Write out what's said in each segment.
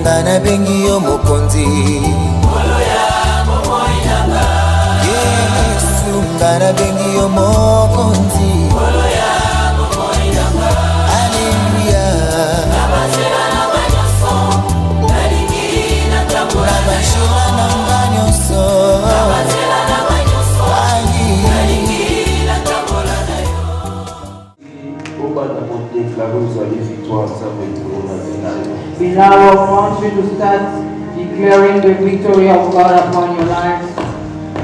ngana bengi yo mokonzi Yesu ngana bengi yo mokonzi Alleluia Nabashela na nganyoso Beloved, I want you to start declaring the victory of God upon your lives. I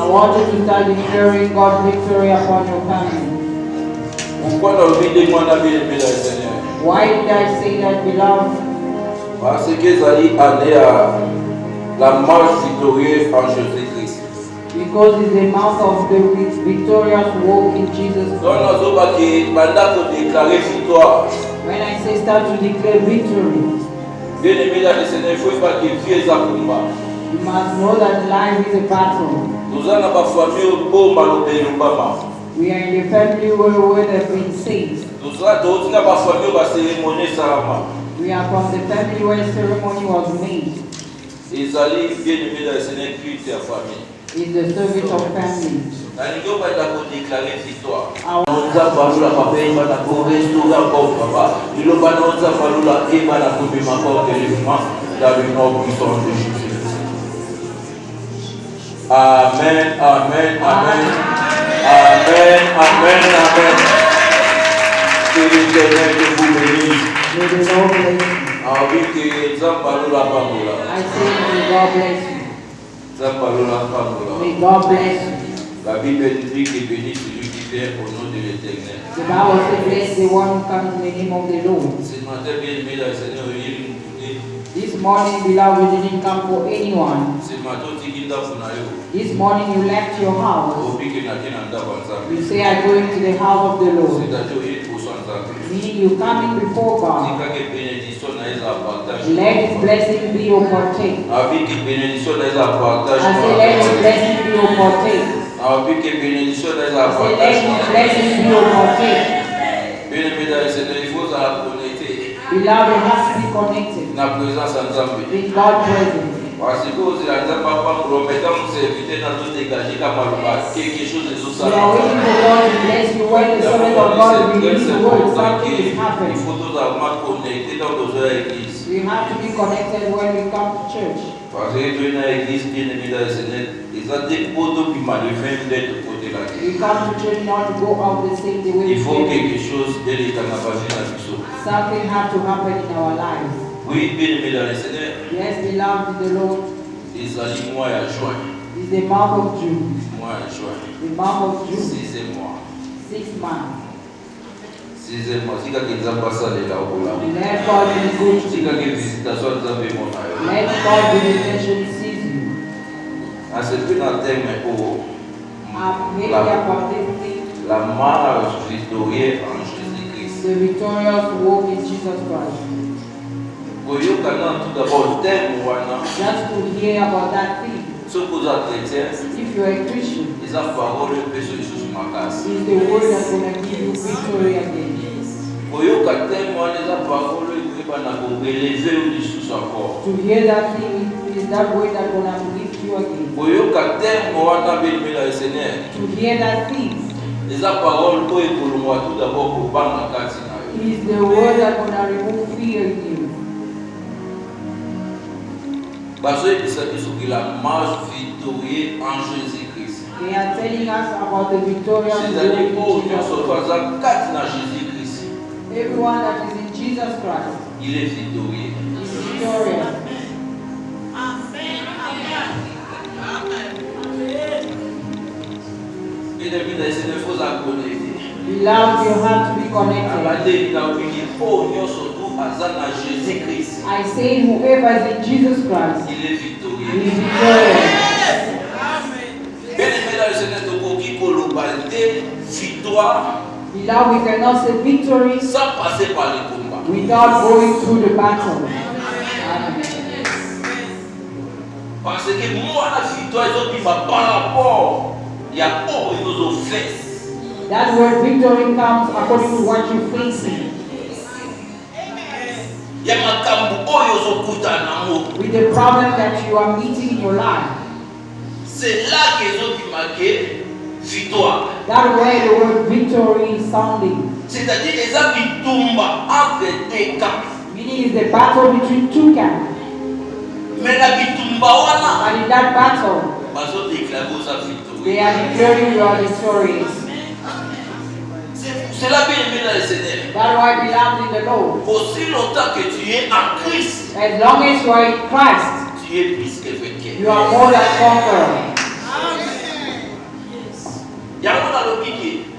want you to start declaring God's victory upon your family. Why did I say that, beloved? Parce que Zali allait à la marche victorieuse en Jésus-Christ. Because it's the mouth of the victorious walk in Jesus Christ. When I say start to declare victory, you must know that life is a battle. We are in the family where they've been saved. We are from the family where ceremony was made. It's the service of family. Amen, amen, amen. Amen, amen, amen. Que l'Éternel te vous bénisse. May the Lord bless you. I say, may God bless you. May God bless you. La Bible dit que bénit celui qui vient au nom de l'Éternel. The Bible says, bless the one who comes in the name of the Lord. This morning, beloved, you didn't come for anyone. This morning, you left your house. You say, I'm going to the house of the Lord. Meaning you're coming before God. Let His blessing be your partake. I say, let His blessing be your partake. I say, let His blessing be your partake. Beloved, you have to be connected with God's presence. We are waiting for God to bless you when the servant of God will release the word. Something is happening. We have to be connected when we come to church. We come to church not to go out the same the way we came. Something has to happen in our lives. Yes, beloved in the Lord. It's the month of June. The month of June. 6 months. Let God be good to you. Let God be intentionally seize you. La marche victorieuse en Jésus-Christ. The victorious walk in Jesus Christ. Just to hear about that thing. If you are a Christian, it's the word that's going to give you victory again. To hear that thing is that word that's going to lift you again. To hear that thing is the word that's going to remove fear in you. La marche victorieuse en Jésus-Christ. They are telling us about the victorious walk in Jesus. Everyone that is in Jesus Christ, il est victorieux. Is victorious. Beloved, you have to be connected. I say, whoever is in Jesus Christ, il est victorieux. He is victorious. Beloved, we cannot say victory without going through the battle. Parce que moi, la victoire, ils ont dit par rapport, il y a pas aux offenses. That word victory comes according to what you facing. With the problem that you are meeting in your life. C'est là qu'ils ont marqué victoire. That way the word victory is sounding. C'est-à-dire les habits tombent entre deux camps. Meaning is the battle between two camps. Mais la bitumba wana. And in that battle, Bazo déclare aux victoire. they are declaring you are victorious. C'est la bien-aimée dans le Seigneur. That's why I belong in the Lord. Aussi longtemps que tu es en Christ, As long as you are in Christ, tu es plus que vainqueur. you are more than conqueror.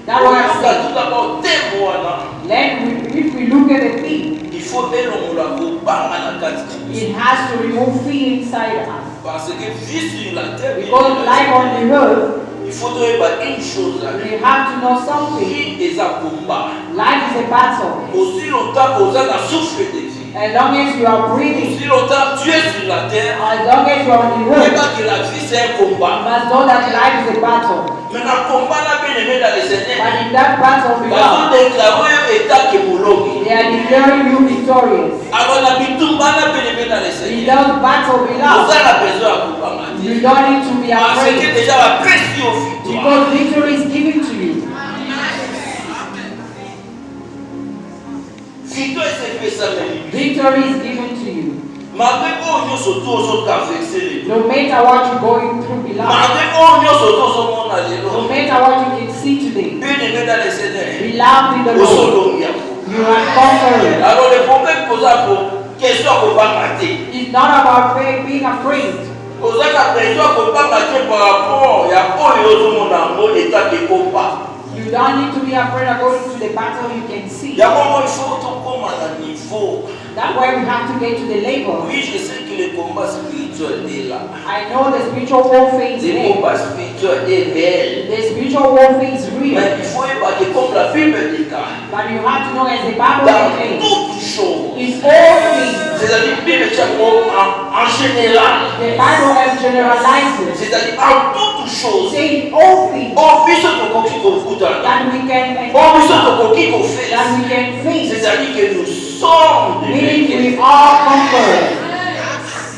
That's why I say, tout d'abord if we look at the thing, il faut it has to remove fear inside us. parce que vie sur la terre, Because life on the earth, il faut une chose. we have to know something. Vie est un combat. Life is a battle. Aussi longtemps que vous avez soufflé de vie. As long as you are breathing, Aussi longtemps tu es sur la terre. as long as you are on the Ne earth, pas que la vie c'est un you combat. must know that life is a battle. Mais le combat là bien aimé dans le Seigneur. But in that battle, we Ils are. ont déclaré état que moulogi. They are declaring you victorious. Alors la bitumba là bien aimé dans le In Seigneur. that battle, we Vous are. avez besoin de combattre. You don't need to be Parce que afraid. déjà la pression victoire. Because victory is given to you. Victoire c'est fait ça même. Victory is given to you. Malgré qu'on nous surtout aux autres traversés. No matter what you're going through, beloved. Malgré qu'on nous surtout aux monde à l'élo. No matter what you can see today, Bien aimé dans le Seigneur. beloved in the Au Lord, solo miako. you are conquerors. Alors le problème posé pour question pour pas mater. It's not about being afraid. Posé la question pour pas mater par rapport à quoi tout le monde a un état de combat. You don't need to be afraid according to the battle you can see. Il y a un moment il faut tout comme à un niveau. That's why we have to get to the level. Oui, je sais que le combat spirituel est là. I know the spiritual warfare is Le there. combat spirituel est réel. The spiritual warfare is real. Mais il faut évaluer comme la Bible dit. But you have to know as the Bible Dans says, toutes choses. in all things, C'est-à-dire que Bible tient en général. the Bible has generalized. C'est-à-dire en toutes choses. Saying all things On vit ce qu'on that we can on vit ce encounter, qu'on fait. that we can face, C'est-à-dire que nous sommes des meaning vainqueurs. we are conquerors.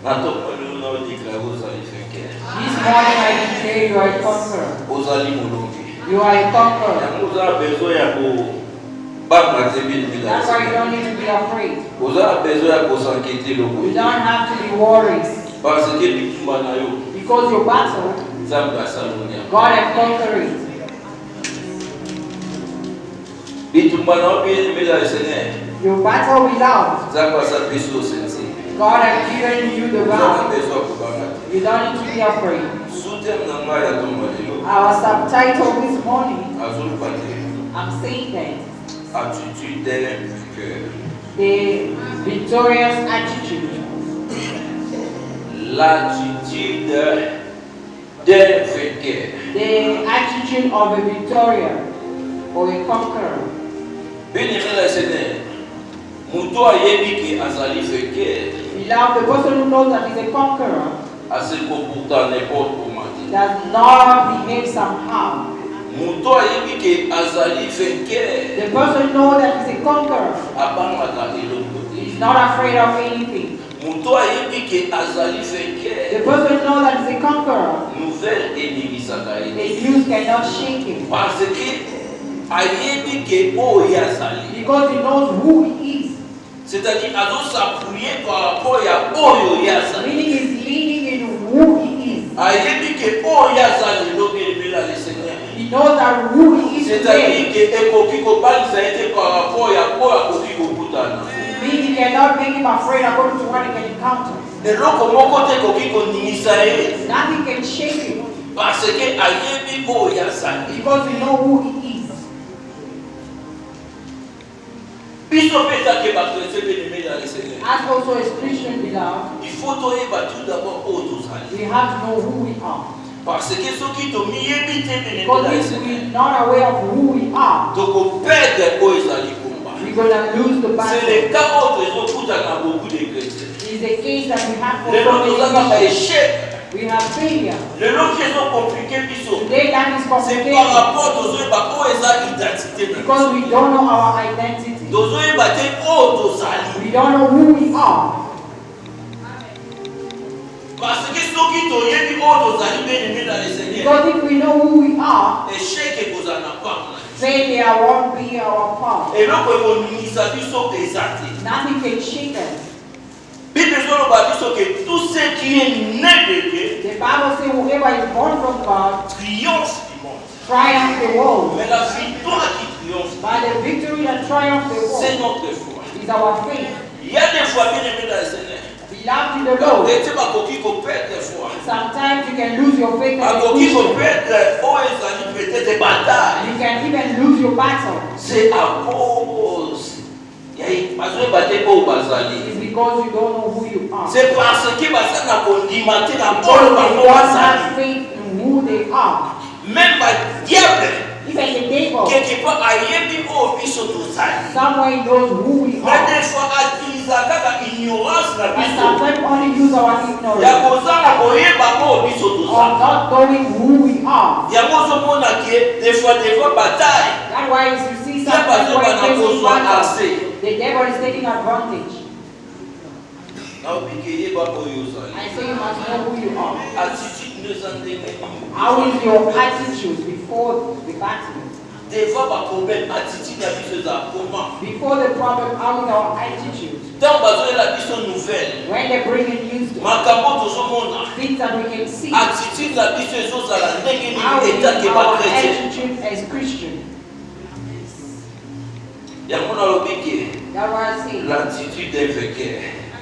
Maintenant, nous avons déclaré aux alliés vainqueurs. This morning I declare you are a conqueror. Aux alliés molongi. You are a conqueror. Nous avons besoin de battre la télé. That's why you don't need to be afraid. Vous avez besoin de s'inquiéter le You côté. don't have to be worried. Parce que bitumba na yo, Because your battle, Nzambe asalonia. God has conquered it. Bitumba na yo bien aimé dans le Seigneur. Your battle belongs. Nzambe asapesi au sensi. God has given you the Vous avez right. besoin de combattre. You don't need to be afraid. Soutien na ngai ya tomba lelo. Our subtitle this morning, Azolupate. I'm saying that Attitude d'un vainqueur. the victorious attitude. L'attitude d'un vainqueur. The attitude of a victorious or a conqueror. Bien aimé dans le Seigneur. Muto ayebi ke azali vainqueur. Beloved, the person who knows that he's a conqueror Ase comporta n'importe comment. does not behave somehow. Muto ayebi ke azali vainqueur. The person who knows that he's a conqueror Abangaka eloko is te. not afraid of anything. Muto ayebi ke azali vainqueur. The person who knows that he's a conqueror, Nouvelle ebimisaka the ye. news cannot shake him. Parce que ayebi ke oyo azali. Because he knows who he is. C'est-à-dire s'appuyer par rapport à oyo azali. Meaning he's leaning in who he is. Ayebi ke oyo azali lobi ebela le Seigneur. He knows that who he is C'est-à-dire today. que ekoki kobalisa ete par rapport à oyo akoki kokutana. Meaning he cannot make him afraid according to what he can encounter. Eloko moko te ekoki koningisa ye. Nothing can shake him Parce que ayebi oyo azali. because we know who he is. Biso mpe etake bato ete bien-aimé dans le Seigneur. As also as Christian beloved, Il faut toyeba tout d'abord oyo tozali. we have to know who we are. Parce que soki tomiyebi te bien-aimé Because dans le if Seigneur, we're not aware of who we are, tokoperdre oyo ezali komba. we're going to lose the C'est battle. le cas oyo tozokutana beaucoup de chrétiens. It's is a case that we have for Les so autres many ont un Christians. échec. We have failure. Les autres qui sont compliqués, Today that is c'est complicated par rapport aux autres, par identité. because we don't know our identity. Aux autres, We don't know who we are. Parce que ceux qui t'ont dit dans le Seigneur, Because if we know who we are, échec et vous en avez pas. failure won't be our part. Et donc, ils sont exacts. Nothing can shake us. Bible que tout ce qui est né de Dieu The Bible says whoever is born from God triomphe du monde. triumph the world. Mais la victoire qui triomphe, By the victory that triumphs the c'est world notre foi. is our faith. Il y a des fois bien aimés dans le Seigneur. Beloved in the Lord. Et tu vas perdre des fois. Sometimes you can lose your faith and Perdre you peut-être des batailles. can even lose your battle. C'est à cause. Parce que battre au Bazali. It's because you don't know who you are. C'est parce que Bazali n'a pas dit la Because parole they par don't Bazali. have faith in who they are. Même le diable, Even the devil, quelque part, ailleurs, il faut tout ça. somewhere knows who we Mais are. des fois, il y a ignorance la And sometimes only use our Il y a ignorance pour ça la koyeba pas au tout of ça. not knowing who we are. Il y a monde qui des fois bataille. That's why you see Il y a pas sometimes when de facing soit battle, assez. the devil is taking advantage. Na obikiye ba koyosa. I say you must know who you are. Attitude nous en démé. How is your attitude before the battle? Des fois ba problème attitude la biso za comment. Before the problem, how is our attitude? Tant bazo la biso nouvelle. When they bring in news to us, Makambo tozomona. things that we can see. Attitude la biso ezozala ndenge How ni is état ke ba our chrétien. attitude as Christian? Yango na lobiki. That's why I say L'attitude d'un vainqueur.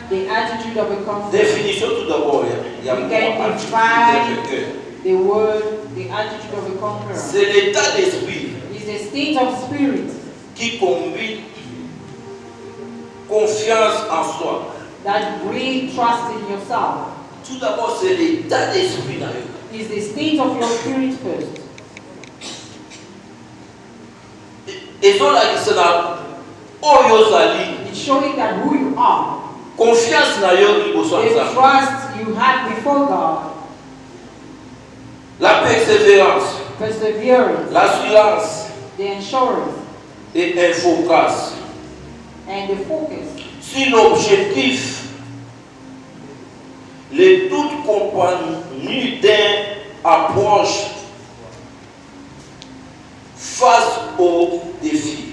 the attitude of a conqueror. Définition tout d'abord. Il y a We une can attitude d'un define vainqueur. the word, the attitude of a conqueror. C'est l'état d'esprit It's the state of spirit qui combine confiance en soi. that brings trust in yourself. Tout d'abord, c'est l'état d'esprit. It's the state of your spirit first. Et donc, là, c'est là, Oyozali, It's showing that who you are, confiance na yo qui the besoin de ça. trust you have before God, La persévérance, perseverance, l'assurance the assurance, et un focus and the focus sur l'objectif, les toutes compagnies d'un approche face aux défis.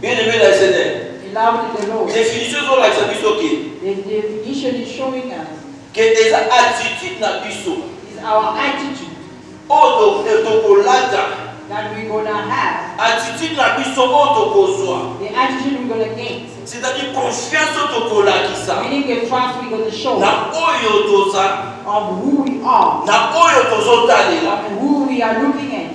Bien aimé la Seigneur, Beloved in the Lord. définition sur la Sabiso qui The definition is showing us que des attitudes na biso is our attitude auto autocolata that we're gonna have, attitude na biso autokozwa the attitude we're gonna get, c'est-à-dire confiance autokolakisa meaning the trust we're gonna show na oyo toza of who we are, na oyo tozotalela. of who we are looking at.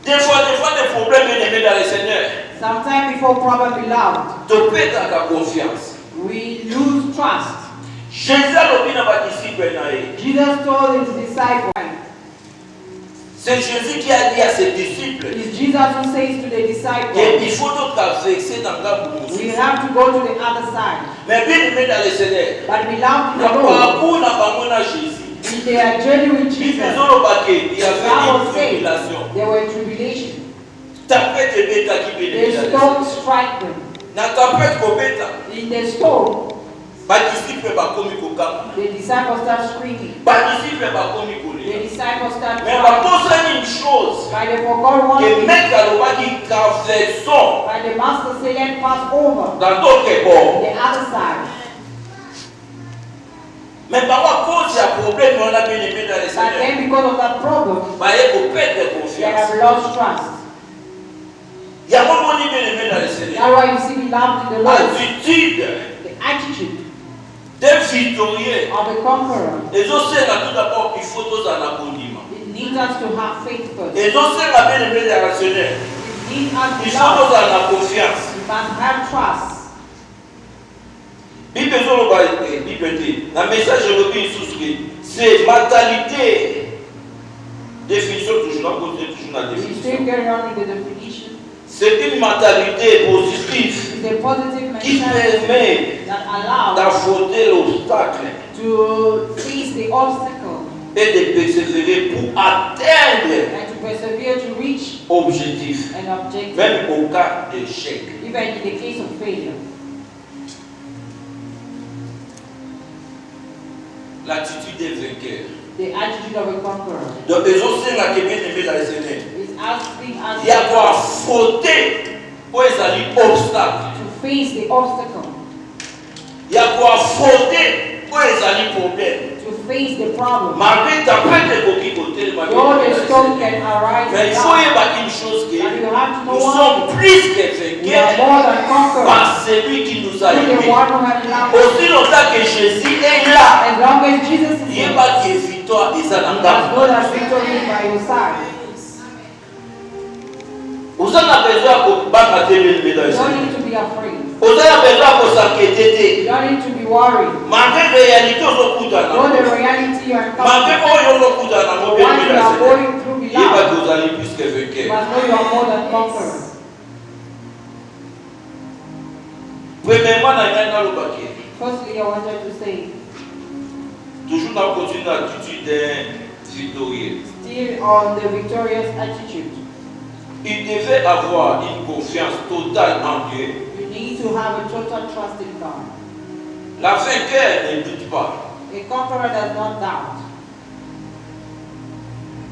Des fois des problèmes bien-aimés dans le Seigneur. Sometimes before problem beloved, To perdre la confiance. we lose trust. Jésus a dit à ses disciples na ye. Jesus told his disciples, C'est Jésus qui a dit à ses disciples it's Jesus who says to the qu'il disciples, faut traverser dans la bouche. we have to go to the other side. Mais bien-aimés dans le Seigneur. But beloved in Na the Lord, parcours na bango na Jésus. in their journey with Il Jesus, y avait Bible une says tribulation. there were tribulation. Tempête et bêta qui bénit The dans le storm Seigneur. strike them. Na tempête ko bêta. In the storm, Ba disciples ba komi ko kama. the disciples start screaming. Ba disciples ba komi ko The le. disciples start Mais ba crying. posa une chose. By the forgot one Que thing, mec aloba qui traversons by the master say, let pass over dans d'autres bords. the other side. Mais par cause il y a problème on a bien aimé dans le But Seigneur. then because of that problem, Ba ye ko perdre they confiance. have lost trust. Il y a beaucoup de bien aimé dans le Seigneur. That's why you see me loved in the Lord. Attitude The attitude d'un victorieux. of a conqueror. Et aussi là tout d'abord il faut tous en abondiment. It needs us to have faith first. Et aussi la bien aimé dans le Seigneur. It needs us Il to faut love. tous en confiance. We must have trust. Bible dit, la message de c'est mentalité. Définition toujours la We still définition. carry on with the definition. C'est une mentalité positive It's a positive qui permet d'affronter l'obstacle to face the obstacle et de persévérer pour atteindre and to persevere to reach objectif, an objective, même au cas d'échec. even in the case of failure. L'attitude des vainqueurs. The attitude of a conqueror Donc, les autres, c'est la qui bien aimé la Seigneur. is asking us Il y a quoi affronter pour les obstacles. to face the obstacle, Il y a quoi affronter pour les problèmes. to face the problem. Malgré ta peine de côté côté, Though the storm can arise, mais il faut y avoir une chose que and you have to know nous one sommes thing. plus que We are vainqueurs more than conquerors par celui qui nous a through the aimés. one who has loved us. Aussi longtemps que Jésus est là, As long as Jesus is il n'y a there, pas de victoire et ça n'a as pas. good as victory is by your side. Vous en avez besoin pour battre You don't need to be afraid. vous avez besoin pour s'inquiéter. You don't need to be worried. Malgré la réalité, Know the reality you are malgré coming. que What you are going through, il n'y a pas beloved, que vous allez plus que you vainqueur. must know you are more than conquerors. Premièrement, dans le paquet, Firstly, I wanted to say, toujours dans continuer l'attitude d'un victorieux. still on the victorious attitude, Il devait avoir une confiance totale en Dieu. you need to have a total trust in God. La vainqueur ne doute pas. A conqueror does not doubt.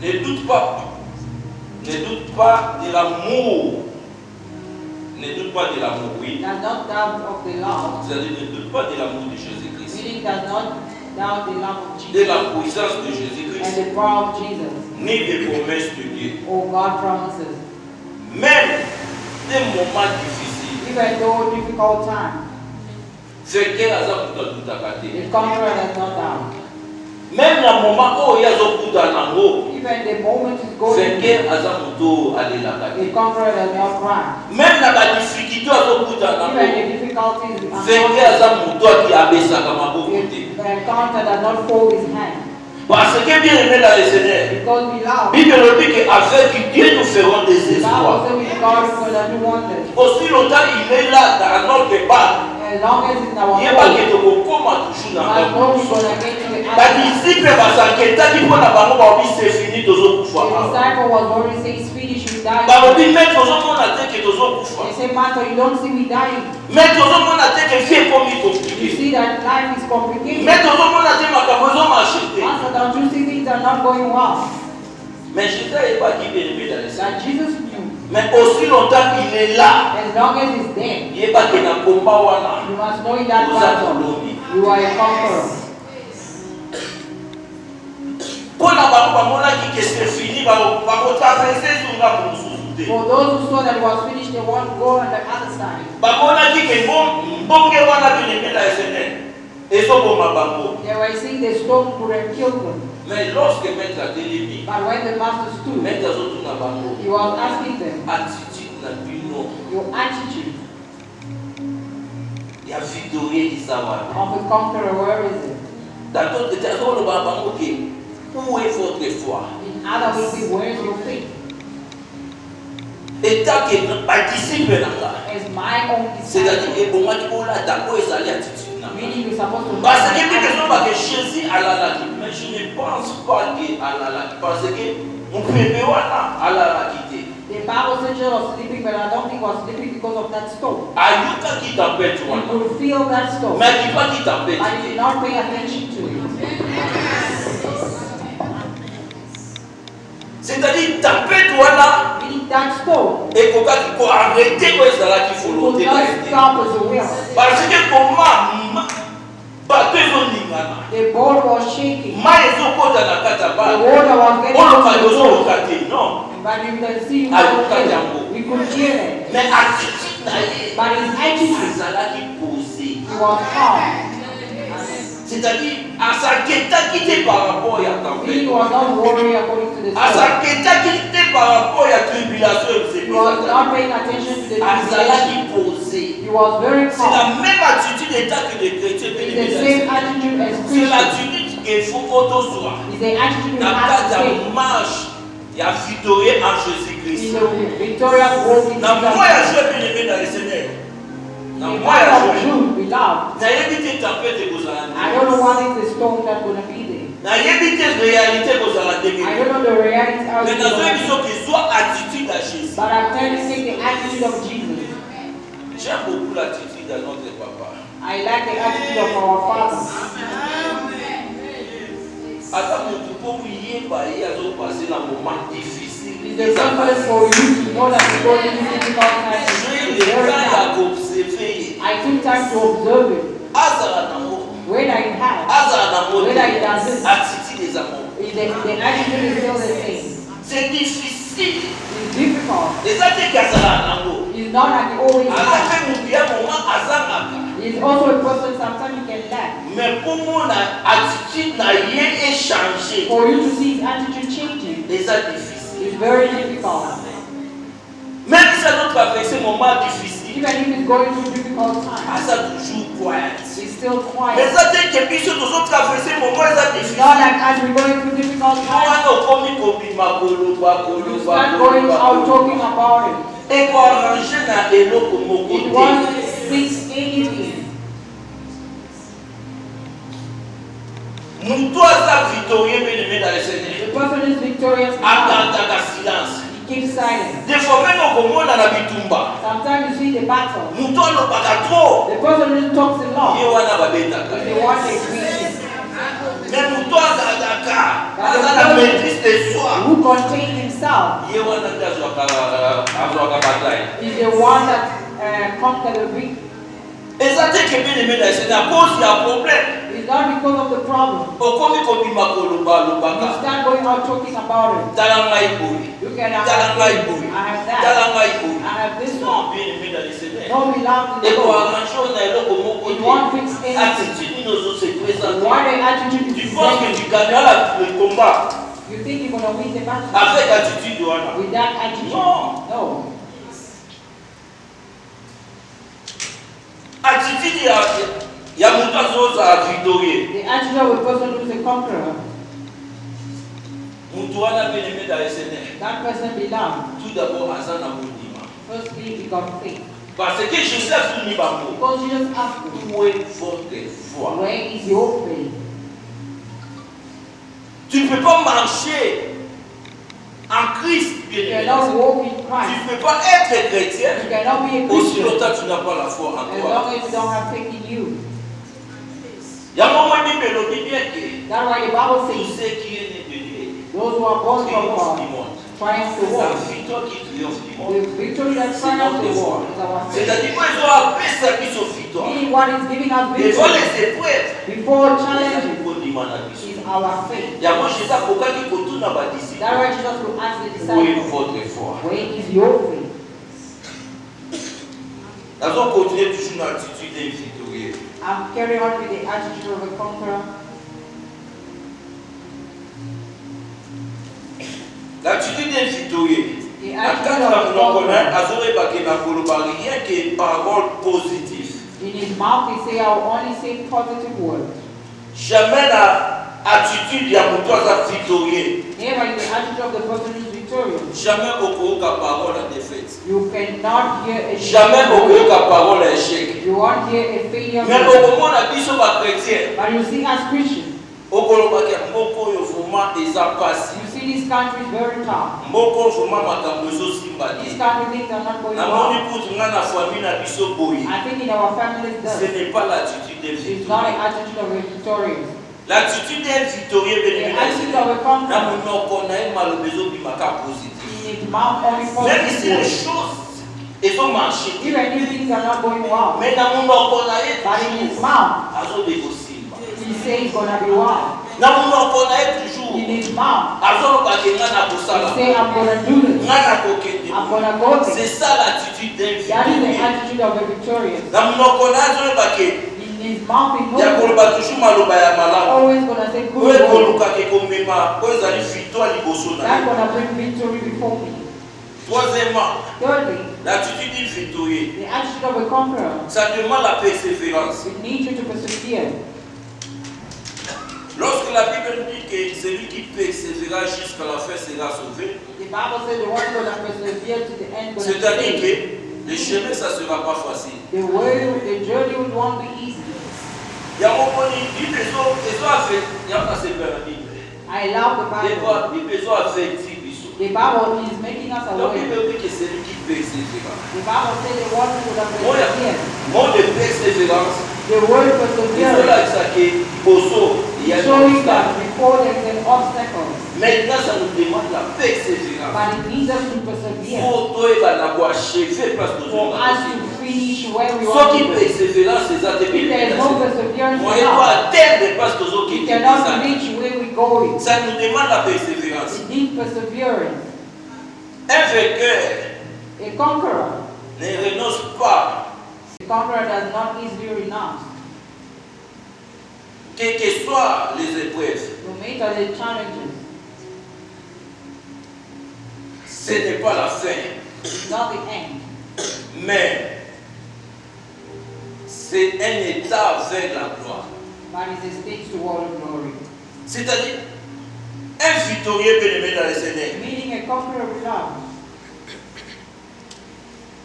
Ne doute pas. Ne doute pas de l'amour. Ne doute pas de l'amour, oui. Does not doubt of the love. C'est-à-dire ne doute pas de l'amour de Jésus-Christ. Meaning does not doubt the love of De Jesus la puissance de and Jésus-Christ. the power of Jesus. Ni des promesses de Dieu. Or God promises. Même des moments difficiles. Even though difficult time, Vainqueur à ça pour tout à côté. the conqueror does not doubt. Même dans le moment où il y a un coup d'anango, Even the moment is going, vainqueur à ça pour aller la the côté. conqueror does not cry. Même dans la difficulté à ce coup d'anango, Even the difficulties vainqueur à ça pour toi qui a baissé comme un beau côté. the conqueror does not fold his hand. Parce que bien aimé dans les Seigneur, Because we love. Bible nous dit qu'avec Dieu nous ferons des The Bible espoirs. says with God is going to do wonders. Aussi longtemps il est là dans notre bas, As long as it's in our il n'y a pas home, que tu comment toujours dans as long notre as we're going to get to the Les answer. disciples s'inquiétaient pour la banque, c'est fini, toujours The pour faire. disciple was already saying, it's finished, we die. Barobi met toujours mon attaque et toujours pour They faire. say, Master, you don't see me dying. Mais toujours mon attaque et fait comme il You compliqué. see that life is complicated. Mais toujours mon attaque ma camoison m'a acheté. Master, don't you see things are not going well? Mais Jésus n'est pas qui bien aimé dans les That saints. Jesus knew. Mais aussi longtemps qu'il est là, As long as he's there, il n'est pas qu'il n'a combat wana. you must know in that Vous battle, attendez. you are a conqueror. Pour la banque, qui c'est fini, par traverser sur la bourse. For those who saw that it was finished, they want to go on the other side. Bamona qui est bon que wana bien aimé dans les saints. Et ça bon ma banque. They were saying the stone could have killed them. Mais lorsque maître a délivré, But when the master stood, maître a sauté dans la banque. he was asking them, Attitude na bino your attitude ya victorieux isawa. of a conqueror, where is it? Dans d'autres termes, on va bango que où est votre foi? In other words, where is your faith? Et tant que pas disciple nanga. As my own C'est-à-dire disciple, que bon moi qui on là d'accord ezali attitude na. meaning you're supposed to Parce que bien que attitude. que Jésus alalaki, mais je ne pense pas que alalaki parce que mon bébé wana alalaki te. The Bible says she was sleeping, but I don't think he was sleeping because of that stone. Ayuka qui t'empêche He wana. could feel that stone, Mais qui pas qui t'empêche. but he did not pay attention to it. C'est-à-dire tempête wana Meaning that stone et qu'on va arrêter quoi ezalaki could volonté not na. stop as a will. Parce que comment bateau ezolingana The boat was shaking. mai ezokota na kati ya The bale water was getting oloka into the boat. yozoloka te non But you can see Ayuka we could hear it. mais attitude na ye But his attitude, azalaki posé he was calm. c'est-à-dire asaketaki te par rapport ya He tempête was not worried according to the story. asaketaki te par rapport ya tribulation He was not paying attention to the tribulation. azalaki posé He was very c'est la calm. même attitude état que les chrétiens It's the same attitude as c'est Christians. l'attitude qu'il faut autosoi It's the attitude we na have kati to ya take marche ya victorieux en in Jésus-Christ the victorious walk in na moi ya Jesus. jeu bien aimé dans le Seigneur The month of June, beloved. I don't know what is the storm that's going to be there. I don't know the reality of it. But I'm trying to take the attitude of Jesus. I like the attitude of our Father. It's the purpose for you to know that you're going through difficult times. I took time to observe it. Whether it has, whether it doesn't, the attitude is still the same. C'est difficile. It's difficult. It's not like you always have. It's also a person sometimes you can lack. For you to see his attitude changing, it's very difficult. Même si ça doit traverser un moment difficile, even if it's going through difficult times, ça toujours quiet. It's still quiet. Mais ça dit que puis nous devons traverser un moment difficile. Not like as we're going through difficult times. You start going out talking about it. Et pour arranger na eloko moko. It won't fix anything. Nous sommes victorieux bien-aimés dans le Seigneur. The person is victorious. Attends silence. Keep silent. Sometimes you see the battle. The person who talks a lot is the one that wins. Who contains himself is the one that conquers the victory. It's not because of the problem. You start going out talking about it. You can have that. I have that. I have this one. No, we love the Lord. It won't fix anything. Why the attitude is the You think you're going to win the battle? With that attitude? No. Attitude ya mtu azoza victorieux. The attitude of a person who is a conqueror. Mtu wana bien-aimé dans le Seigneur. That person belongs. Tout d'abord azana mondima. Firstly, he got faith. Parce que je sais tout ni bambo. Because Jesus asked you, où est votre foi? Where is your faith? Tu ne peux pas marcher en Christ, bien-aimé. You cannot walk in Christ. Tu ne peux pas être chrétien. You cannot be a Aussi Christian. longtemps tu n'as pas la foi en As toi. long as you don't have faith in you. Ya moment ni mélodie bien que. That's why the Bible Tout says, ce qui est né de Dieu. those who are born from God triumph the La world. victoire qui triomphe du monde. The victory that triumphs the world is our faith. C'est-à-dire qu'ils ont appelé ça qui sont victoire. Meaning what is giving us Devant victory les épreuves. before challenges Is our faith. Ya moi je sais pourquoi qui continue à baptiser. That's why Jesus will ask the Où est disciples, votre foi? where is your faith? Nous allons continuer toujours dans l'attitude d'un victorieux. I'm carrying on with the attitude of a conqueror. L'attitude d'un victorieux. The En attitude tant of a que nous connaissons, conqueror. rien que parole positive. In his mouth he say, I will only say positive words. Jamais l'attitude de mon victorieux. Never in the attitude of the person who is victorious. Jamais aucune parole à défaite. You cannot hear a Jamais aucune parole à échec. You won't hear a failure. Mais au moment où on a dit sur ma chrétienne, But you see as Christians, au moment où on a dit you see this country is very tough. These These kind of things are not going well. I think in our families, ce n'est pas l'attitude des it's not an attitude of a victorious. L'attitude des victorieux, The attitude of a conqueror. In his mouth only même si les positive words. choses elles ont marché, Even if things are not going well, mais dans mon mouth, but in his mouth, he says it's going to be well. In his mouth, he says, I'm going to do this. I'm going to go there. C'est ça l'attitude d'un That is the victorieux. attitude of a victorious. Dans mon mouth, In his mouth, he knows ya koloba toujours maloba ya malamu. always going to say good Oyo words. kolukaka ekomema oyo ezali victoire liboso na That's yo. going to bring victory before me. Troisièmement, Thirdly, l'attitude du victorieux, the attitude of a conqueror. ça demande la persévérance. It needs you to persevere. Lorsque la Bible dit que celui qui persévérera jusqu'à la fin sera sauvé, The Bible says the one going to persevere to the end. c'est-à-dire que Le chemin, ça ne sera pas facile. The journey won't be easy. Il y a un moment, il y a un I love the Bible. The Bible is making us aware. The Bible says the one who will persevere. The word perseverance. Showing that before there is an obstacle. Maintenant, ça nous demande la persévérance. But it needs us to persevere. For us to finish where we so want qui to go. persévérance, c'est ça If there is no perseverance, on doit atteindre parce que we cannot reach where we're going. ça nous demande la persévérance. It needs perseverance. Un vainqueur A conqueror. ne renonce pas. A conqueror does not easily renounce. Quelles que soient les épreuves, No matter the challenges, ce n'est pas la fin, it's not the end. mais c'est un état vers la gloire. But it's a stage toward glory. C'est-à-dire, un victorieux bien-aimé dans le Seigneur. Meaning a conqueror of love.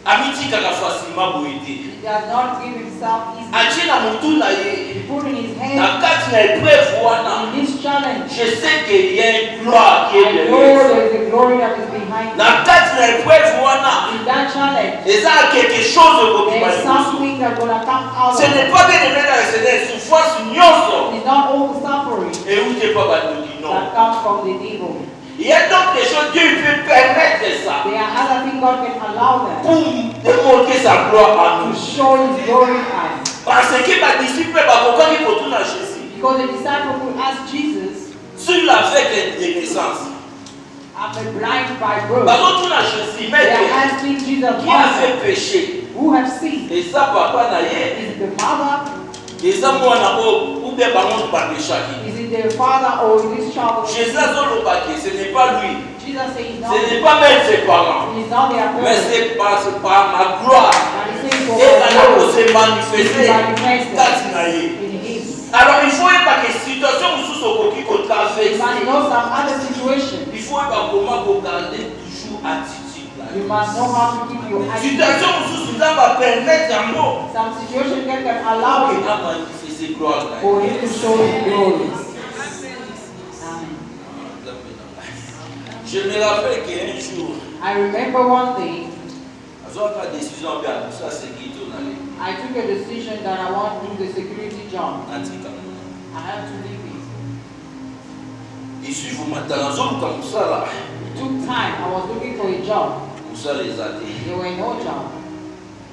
Amiti kaka facilement boité. He does not give himself easily. Achina mutu na He ye. put in his Na hand kati na épreuve wana. in this challenge. Je sais qu'il y a une gloire qui est I know derrière. there is a glory that is behind it. Na kati na épreuve wana. In that challenge, Et ça a quelque chose de there is beaucoup. something that's going to come out Ce of n'est it. pas bien aimé dans le Seigneur. Souffrance nyonso. It's not all the suffering Et où tu pas battu non. that comes from the devil. Il y a donc des choses Dieu peut permettre ça There are other things God can allow them pour démontrer sa gloire à to nous. show His glory in us. Parce que les disciples bakoka qui retournent à Jésus. Because the disciple who asked Jesus, Sur l'aveugle de naissance. I'm blind by birth. Bakotourne à Jésus. They Mais are asking Jesus, qui a fait péché? who have sinned? Et ça papa na ye. Is it the mother? Et ça moi na ou bien bango pas péché. Is it the father or this child? Jésus a zolo baké, ce n'est pas lui. Jesus says he's not. Ce n'est pas même ses parents. He's not their Mais parent. c'est par ma gloire. But he says for Et ça my n'a glory. pas se manifester. Manifested Kati na ye. in him. Alors il faut pas que situation sous okoki ko You traverser. must know some other situation. Il faut pas comment ko garder toujours attitude là. You must know how to keep your eyes. Situation sous ça va permettre yango. Some situation can allow Que it a manifester gloire là. for him to show his glory. Amen. Je me rappelle qu'un jour, I remember one thing. j'ai pris décision bien pour ça sécurité on allait. I took a decision that I want to do the security job. Antika. I had to leave it. Et si vous m'attendez comme ça là, It took time. I was looking for a job. Moussa les a dit. There were no job.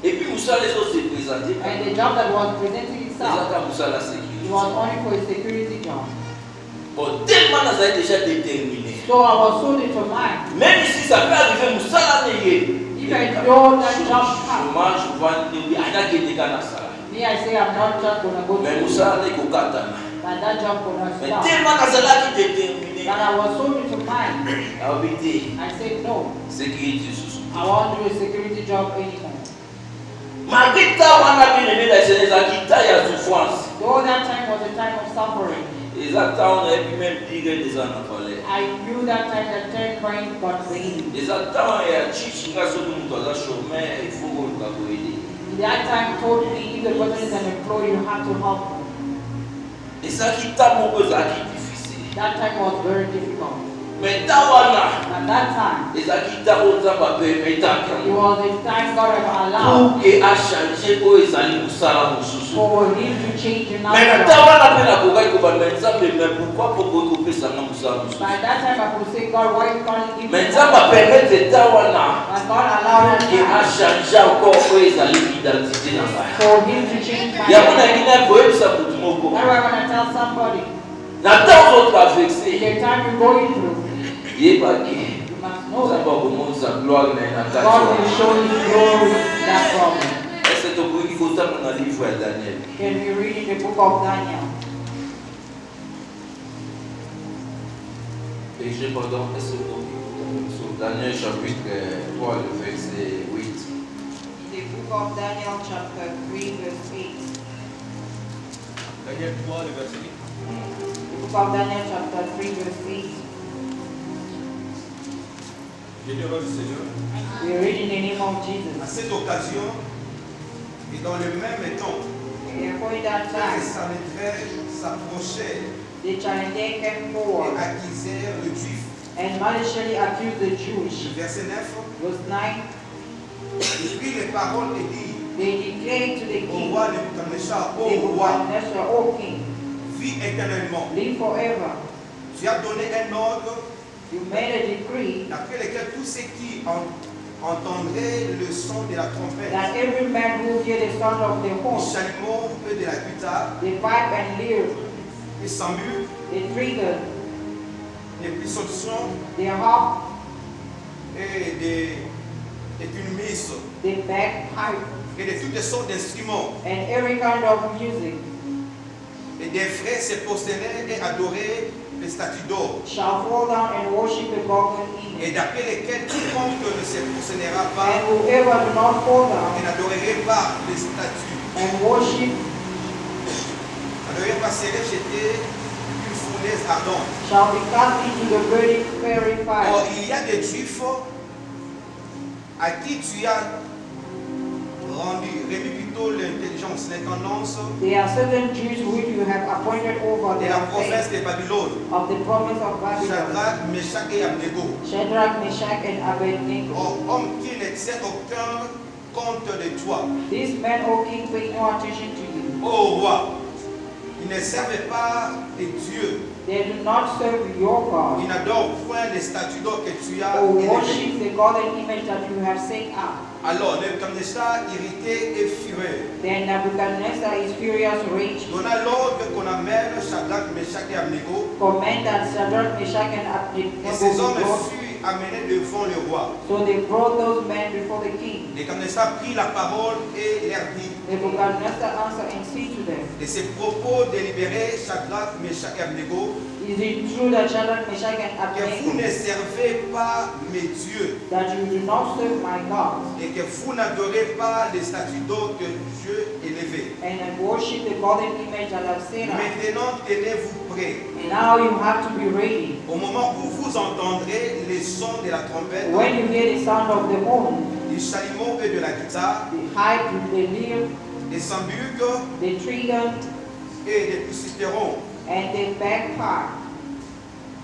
Et puis Moussa les autres s'est présenté. And the job that was presenting itself, Présenta Moussa la it sécurité. was only for a security job. Bon, tellement nous avons déjà déterminé. So I was so determined. Même si ça peut arriver, Moussa l'a négé. Even though that job comes, Moi, je vois qu'il y a des gens dans ça. me, I say I'm not just going to go Mais to Moussa l'a négé. but that job will not Mais stop. tellement nous avons déterminé. But I was so determined. À habiter. I said no. Sécurité sous. I won't do a security job anymore. Malgré ça, on a bien aimé la jeunesse qui taille à souffrance. Though that time was a time of suffering, Exactement, on aurait pu même dire des gens en colère. I knew that time that turned point got rain. Exactement, il y a chichi qui a sauté mon toit, chemin, il faut qu'on le aider. That time told me if the person is an employee, you have to help them. Et ça qui t'a mon peu, ça qui est difficile. That time was very difficult. Mais tawana, At that time, et ça qui t'a mon temps, mais t'as it was a time God had allowed pour que a changé pour les amis pour ça mon sous. for him to change Mais another job. tawana peine à courir comme un médecin, mais pourquoi pour couper ça non ça mon sous. By that time, I could say, God, why you can't give me Mais ça m'a permis de tawana And God allowed que a that changé encore pour les amis d'identité dans ça. for him to change my Il y a mon ami life. qui n'a pas ça pour tout le monde. Now I'm going to tell somebody, N'attends autres à in vexer. the time you're going through, Il est pas qui. you must Nous know avons that pas beaucoup sa gloire mais n'a pas. God will show his glory in that problem. Est-ce que tu peux qui compte dans le livre de Daniel? Can we read in the book of Daniel? Et je pardon, est-ce que tu sur Daniel chapitre 3 le verset 8. In the book of Daniel chapter 3 verse 8. Daniel 3, le verset 8. The book of Daniel chapter 3 verse 8. Bénémoine du Seigneur. We read in the name of Jesus. À cette occasion, et dans le même temps, Therefore, that les time, Sanhédrin s'approchaient the Chaldeans came et forward accusèrent le Juif. and maliciously accused the Jews. Verset 9. Verse 9, Il prit les paroles et dit they declared to the au king, roi Nebuchadnezzar, ô roi, Nebuchadnezzar, O king, vis éternellement. live forever. Tu as donné un ordre You made a decree d'après lequel tous ceux qui entendraient le son de la trompette, that every man who hear the sound of the du horn, chalumeau et de la guitare, the pipe and lyre, des sambus, the trigger, des pistons the harp, et des tunumis the bagpipe, et de toutes sortes d'instruments. and every kind of music Et des frères se prosternèrent et adoraient les statues d'or. shall fall down and worship the golden Et image. d'après lesquels quiconque ne se prosternera And pas whoever do not fall et down n'adorerait pas les statues, and worship n'adorerait pas serait jeté une fournaise ardente. shall be cast into the burning fiery Or, fire. il y a des Juifs à qui tu as remis plutôt l'intelligence, l'intendance There are certain Jews which you have appointed over de the la affairs province de Babylone, of the province of Babylon, Shadrach, Meshach et Abednego. Shadrach, Meshach, and Abednego. Or, homme qui ne tient aucun compte de toi, These men, O king, pay no attention to you. ô roi, ils ne servent pas les dieux, They do not serve your God ils n'adorent point les statues d'or que tu as or élevées. worship the golden image that you have set up. Alors, Nebuchadnezzar, irrité et furieux, Then Nebuchadnezzar is furious rage, donna l'ordre qu'on amène Shadrach, Meshach et Abednego. command that Shadrach, Meshach, and Et ces Abednego hommes be brought. furent amenés devant le roi. So they brought those men before the king. Nebuchadnezzar prit la parole et leur dit, Nebuchadnezzar answered and said to them, de ces propos délibérés, Shadrach, Meshach et Abednego, Is it true that Shadrach, Meshach, and que vous Abednego, ne servez pas mes dieux that you do not serve my gods, et que vous n'adorez pas les statues d'or que Dieu élevées. and worship the golden image that I've set up? Maintenant, tenez-vous prêts. Now you have to be ready. Au moment où vous entendrez les sons de la trompette, When you hear the sound of the horn, du chalumeau et de la guitare, the hype, the lyre, des sambucs the trigger, et des pistons, and the bagpipe,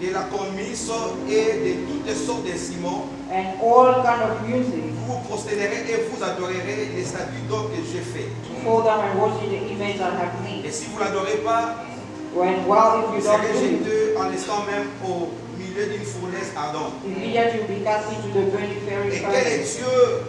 de la cornemuse et de toutes sortes d'instruments, and all kind of music, vous vous prosternerez et vous adorerez les statues d'or que j'ai fait. to fall down and worship the image that I have Et made. si vous ne l'adorez pas, When, well, if vous you don't serez do it, jeté en l'instant même au milieu d'une fournaise ardente. immediately you'll be cast into the burning fiery Et quel est fire. Dieu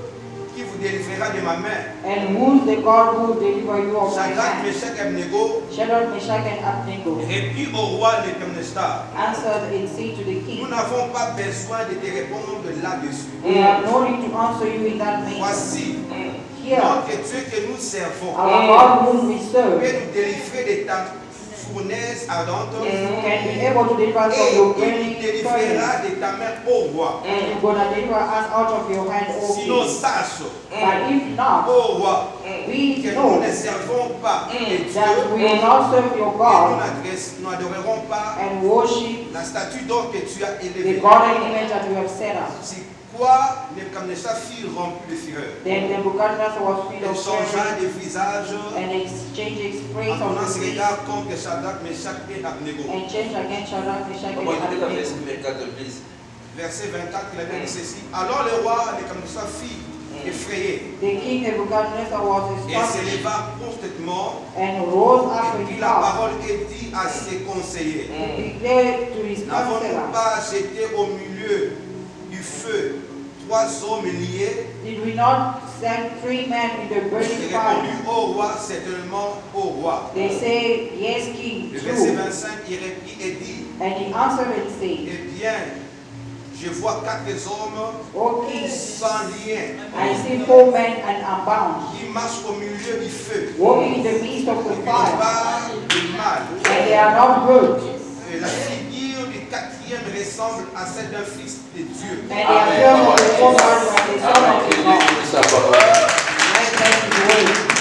qui vous délivrera de ma main? And who's the God who will deliver you of my Shadrach, hand? Meshach et Abednego Shadrach, Meshach, and Abednego répondit au roi Nebuchadnezzar, answered and said to the nous king, n'avons pas besoin de te répondre là-dessus. We have no need to answer you in that manner. Voici, Here, notre Dieu que nous servons our God whom we serve peut nous délivrer de ta fournaise ardente can be able to deliver us from et your il burning nous délivrera furnace. de ta main, ô roi. And you're going to deliver us out of your hand, O Sinon, king. sache, But if not, ô roi, we que nous know ne servons pas les dieux that we will not serve your et God nous n'adorerons pas and worship la statue d'or que tu as the élevée. golden image that you have set up. C'est quoi Nebuchadnezzar fut rempli de fureur. Then Nebuchadnezzar was filled Il of fury changea de visage and exchanged his en praise of tournant the ses face regards contre Shadrach, Meshach et Abednego. and changed against Shadrach, Meshach, and Comment écoutez la Abednego. verset 24, please. Verset 24, il avait dit ceci. Alors le roi Nebuchadnezzar fut effrayé The king Nebuchadnezzar was et astonished s'éleva promptement and rose up et in prit his la house parole et dit à ses conseillers, and declared to his n'avons-nous counselor, pas jeté au milieu du feu 3 hommes liés? Did we not send 3 men in the Il burning répondit fire? au roi, certainement au roi. They say, Yes, king, Le verset true. 25, il répondit et dit, And he answered and said, eh bien, je vois 4 hommes O king, sans lien I see 4 men and unbound, qui marchent au milieu du feu. walking in the midst of Et the qui n'ont fire, pas de mal. and they are not hurt. Et la figure du 4e ressemble à celle d'un fils de Dieu. And they appear of the woman like the son Amen. of Que God. Dieu bénisse sa parole. I thank you, Lord.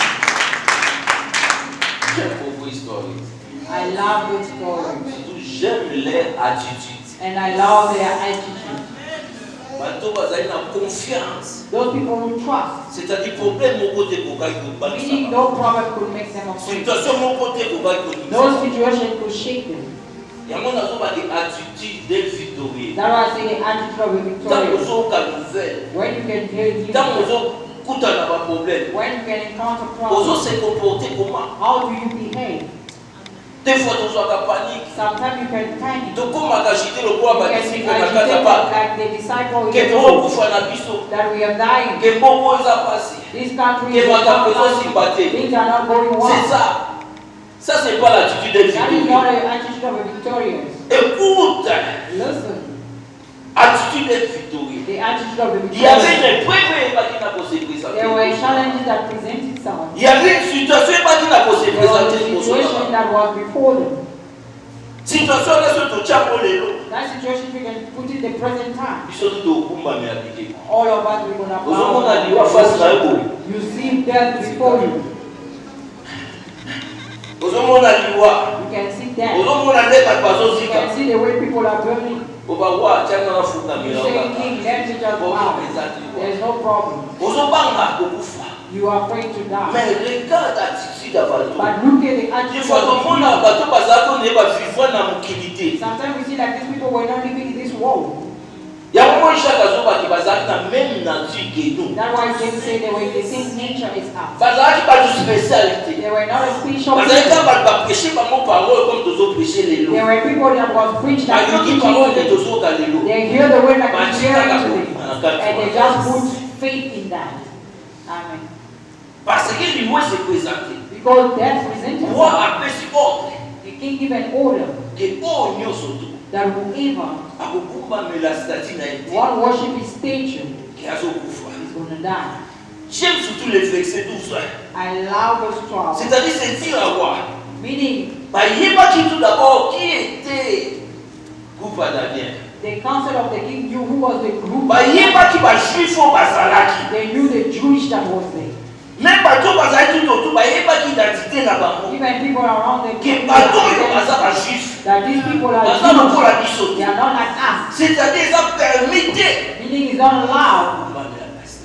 J'aime beaucoup l'histoire. I love good stories. Surtout, j'aime leur attitude. And I love their attitude. Those people who trust. C'est-à-dire problème au côté Meaning no problem could make them afraid. situation mon côté No situation could shake them. Il y a mon attitude de victorieux. That's why I say the attitude of a victorious. When you can hear you. When you can encounter problems. How do you behave? Des fois, tu as panique. Sometimes you can panic. Donc, comment agiter le poids You can be agitated like the disciple that we are dying. This country is things are not going well. C'est ça. Ça, c'est pas l'attitude des That is not an attitude of a victorious. Écoute. Listen. Attitude des victorieux. The attitude of the Il y avait victorious. une épreuve qui n'a pas se présenter. There were challenges that presented some. Il y avait une situation qui n'a pas se There was a présenter. situation that was before them. Situation là sur tout chapeau les That situation we can put in the present time. Ils sont tous au combat mais appliqué. All of us we're gonna Aux hommes on a dit on face là où. You see death before you. Aux hommes on a dit You can see death. aux hommes on a dit pas pas You aussi. can see the way people are burning. On va voir tiens on a foutu la You mire. say king, let me just out. There's no problem. Aux hommes on a beaucoup foi. You are afraid to die. Mais regarde l'attitude avant tout. But look at the Il attitude faut que of mon the bateau bazar qu'on n'est pas vivant dans l'immobilité. Sometimes we see that these people were not living in this world. Il y a un moment chaque jour qui bazar dans même nature que nous. That's why James said they were in the same nature as us. Bazar qui pas de spécialité. They were not a special Bazar qui people. pas prêcher par mon parole comme tous autres prêcher les lots. There were people that was preached Par that qui were parole de teaching. tous autres les lots. They hear the word like Bah, they hear tu it and they just put faith in that. Amen. Parce que lui s'est présenté. Because death presented Roi himself. a fait ordre The king gave an order que oh nous surtout that whoever a beaucoup mais la statue n'a été one worship his statue qui a son pouvoir. is going to die. J'aime surtout les versets 12. I love verse 12. C'est-à-dire c'est dire à voir. Meaning, Bah il n'est pas qui tout d'abord qui était groupe Daniel. the council of the king knew who was the group. Bah il n'est pas qui va juif au Bazalaki. They knew the Jewish that was there. Même bateau Bazalaki tout autour, bah il n'est pas qui d'identité là bas. Even people around them Que bateau il va ça juif. that these people are Bah ça nous pour la Jewish. biseau. They are not like us. C'est-à-dire ça permet. Meaning it's not allowed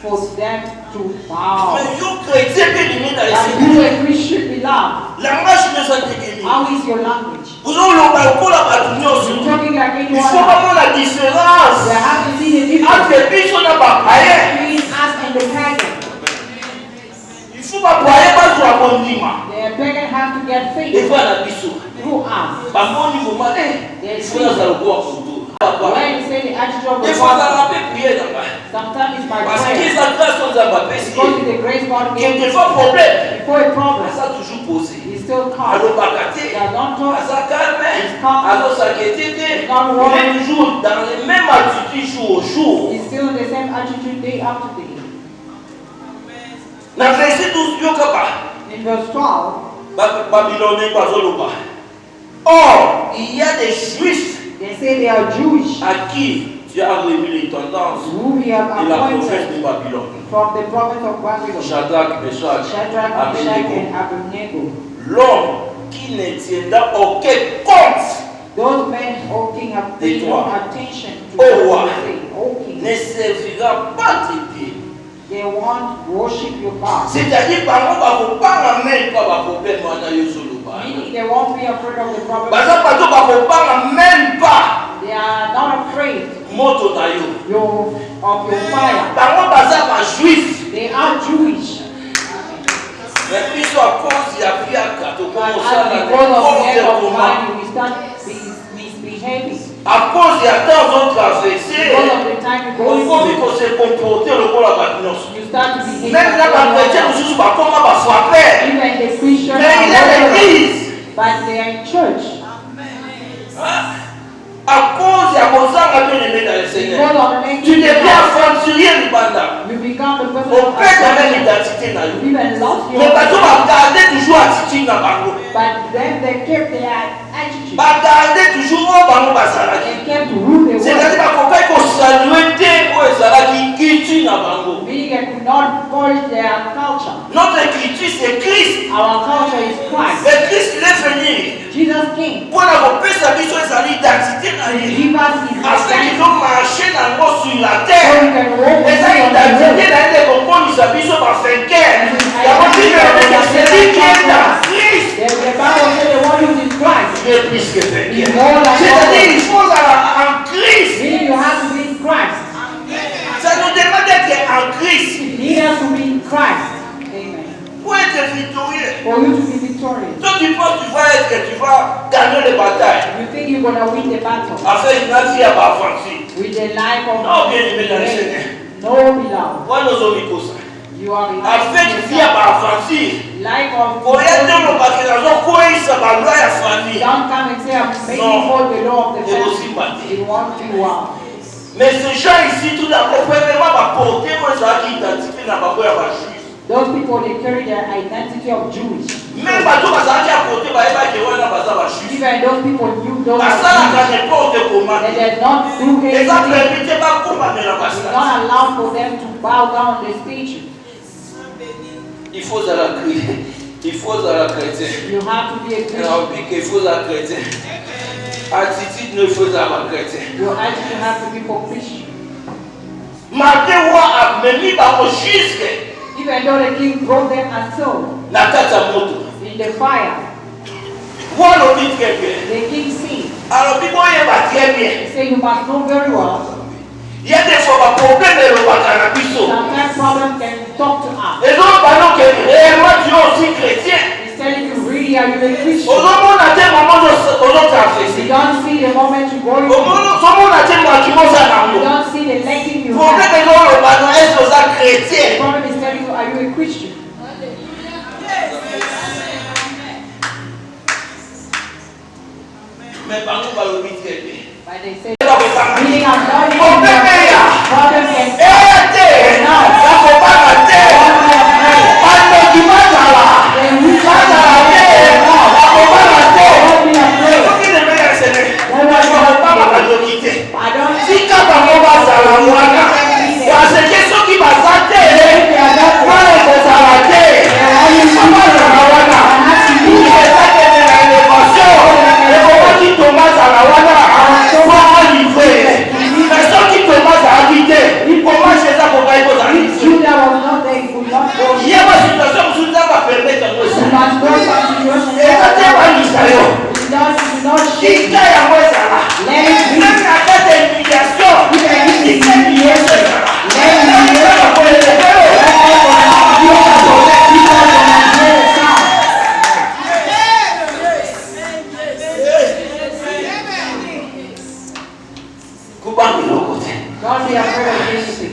for them to bow. Mais yo chrétien que lui dans les That you a Christian belong. langage de santé que How is your language? vous avez le balcon là bas tout You're talking like il anyone faut else. vraiment la différence There has to be a difference entre lui son pas païen. between us and the pagan. Il faut pas païen pas sur un bon dimanche. The pagan have to get Et faith voilà biso. through us. Pas bon niveau malais. Il faut dans le bois pour tout. When you say the attitude of Des the fois ça gospel, rappelle prier dans bas. sometimes it's my Parce que prayer. sa grâce qu'on a pas passé. Because it's the grace God Qu'il y a gave des fois problème. before a problem, Ça a toujours posé. He still comes. Alors bacaté. They don't talk. Ça calme. Alors ça qui était. Il est toujours dans les mêmes attitudes jour au jour. He's still in the same attitude day after day. Dans verset 12, yo kapa. In verse 12, Babylone pas zoloba. Or, il y a des juifs they say they are Jewish, à qui Dieu a remis les tendances who we have de la province appointed de Babylone. from the province of Babylon, Shadrach, Meshach, Shadrach, Meshach, Abednego. and Abednego. L'homme qui ne tiendra aucun compte Those men, O king, have paid no Dis-toi. attention to Oh, what wow. you say. O king, ne servira pas tes pieds. they won't worship your God. C'est-à-dire, par exemple, il ne faut pas ramener pas de problème à Yosoluba. Meaning they won't be afraid of the problem. Par exemple, il ne faut pas ramener pas They are not afraid moto na yo. of your fire. Par exemple, par juif. They are Jewish. Mais puis, à cause il y a pris à 4 But as because of the end of money, we start misbehaving. à cause il y a tant d'autres traversées, Because of the time you go il faut into, qu'on se comporte le rôle à Batinos. you start to behave. Même là, les chrétiens, nous sommes pas comme à frapper. Even the Christians Mais il y a are l'église. but they are in church. À cause il y a besoin de bien aimé dans le Seigneur. Because of the Tu name deviens aventurier du banda. you become the person On of perd la même God. identité dans You lui. even lost your Mais parce qu'on va garder toujours attitude dans Bango. but then they kept their attitude. Va garder toujours au Bango Basalaki. They kept to rule the C'est-à-dire world. qu'on saluer au Ezalaki qui tue dans Bango. Meaning they could not polish their culture. Notre écriture c'est Christ. Our culture is Christ. Mais Christ il est venu. Jesus came Pour la reprise sa vie sur les identité dans to lui. give us his Afin qu'ils identity ont marché dans le sur la terre. Et ça, il a dit qu'il a été compris, il s'habille sur par 5 heures. Il a dit que c'est lui qui est en Christ. Il est plus que 5 heures. C'est-à-dire, il faut aller en Christ. Ça nous demande d'être en Christ. Pour être victorieux. Toi, tu penses que tu vas gagner les batailles. Afin de la vie à avancer. Non, bien aimé dans le Seigneur. Moi, nous sommes tous. Afin de vie à avancer. Pour être dans le bâtiment, quoi il s'en va là à famille. Non, c'est aussi bâti. Mais ces gens ici, tout d'abord, premièrement, apporter moi ça qui identifie dans ma boîte à juif. Those people, they carry their identity of Jewish. Même pas tout ça qui a porté, bah il va dire ouais là bah ça va juif. Even those people knew those Bah ça là n'est pas de commande. they did not do anything. Les gens permettaient pas commander la It's basta. not allowed for them to bow down the station. Il faut à la chrétien. Il faut à la chrétien. You have to be a Christian. Il faut à la chrétien. Attitude ne faut à la chrétien. Your attitude has to be for Christian. Malgré moi a mis par au jusque. Even though the king brought them and sold La tête à moto. in the fire, Moi le dit très bien. the king seen. Alors puis moi il va très bien. He said, you must know very well. Il y a des fois un problème de l'obacanabiso. Sometimes problems can talk to us. Et donc pendant que réellement tu es aussi chrétien. He's telling you, really, are you a Christian? Au moment où on a tel moment You apprécié. don't see the moment you go Au in. moment où on a tel moment qui commence à You l'amour. don't see the letting you Problème have. de l'obacanabiso est-ce que ça The chrétien. problem is telling you, are you a Christian? Mais par nous, par le vite très bien. But they say, Problème reading and studying, est là. problem can Eh, now. ça faut pas rater. Parce que tu vas là. Then we Ça va rater. Ça faut pas rater. don't be afraid. Faut qu'il ne me laisse pas. Never Ça faut pas be me quitter. I don't Si quand on va à la moine, parce que ceux qui vont s'arrêter, voilà que ça va rater. On va à la moine. Il est ça que c'est la élévation. Et comment tu tombes à la moine, on va livrer. Mais ceux qui tombent à habiter, il faut marcher ça pour aller aux amis. Judah was not there, he could not go. Il y a une situation où ça va permettre de nous. You must go some situation. Et ça c'est pas l'Israël. Do not Si shake. tu as un peu ça là, Let it be. même la tête d'humiliation, si tu as une humiliation, Don't be afraid of anything.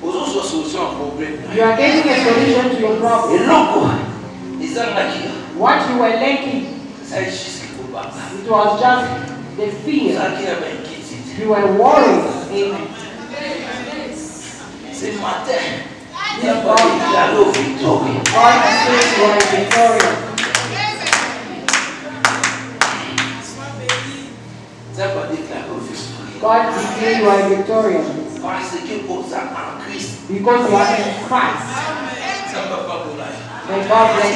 You are getting a solution to your problem. What you were lacking, it was just the fear. You were worried. Amen. Ce matin, il y a pas de victoire. God has said you are victorious. Ça va déclarer victoire. God declared you are victorious Parce que pour ça en Christ, because you are in Christ. ça ne va pas pour là. May God bless